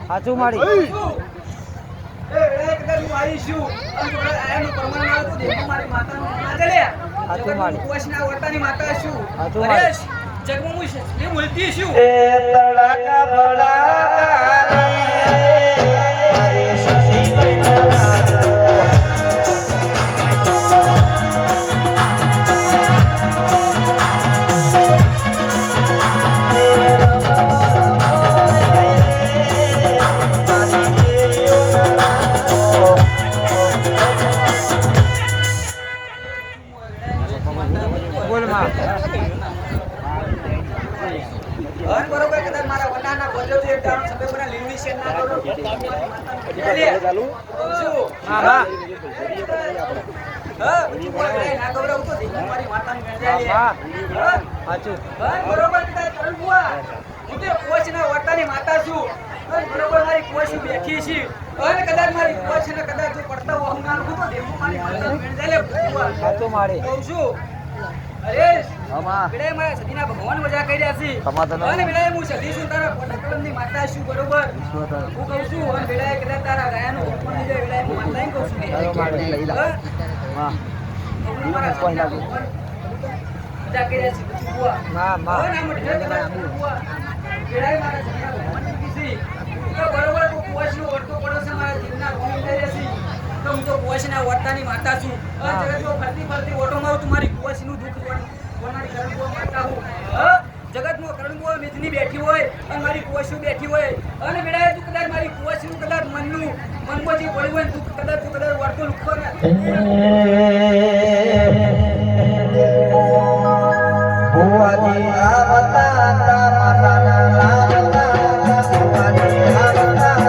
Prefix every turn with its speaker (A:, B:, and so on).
A: સાચું મારી ભગવાન મજા કરી રહ્યા છે હું સદી છું તારા પટકલની માતા છું બરોબર હું કહું છું અને બેડા કદાચ તારા ગાયાનું ભગવાન ની બેડા હું માતા કહું છું મજા કરી રહ્યા છે બુઆ ના બેડા મારા સદીના ભગવાન ની કીધી તો બરોબર હું પોષનું વર્તો પડો છે મારા જીવના કોણ થઈ રહ્યા છે તો હું તો પોષના વર્તાની માતા છું અને જગતમાં ફરતી ફરતી ઓટો મારું તમારી પોષનું દુઃખ જગતમાં કરણબુઆ મિથની બેઠી હોય અને મારી કુવાસી બેઠી હોય અને બેડા તું કદાચ મારી કુવાસીનું કદાચ મનમાં જે પડ્યું હોય તું કદાચ વર્તો લુખો ને ભુવાજી આવતા માતાના લાવતા ભુવાજી આવતા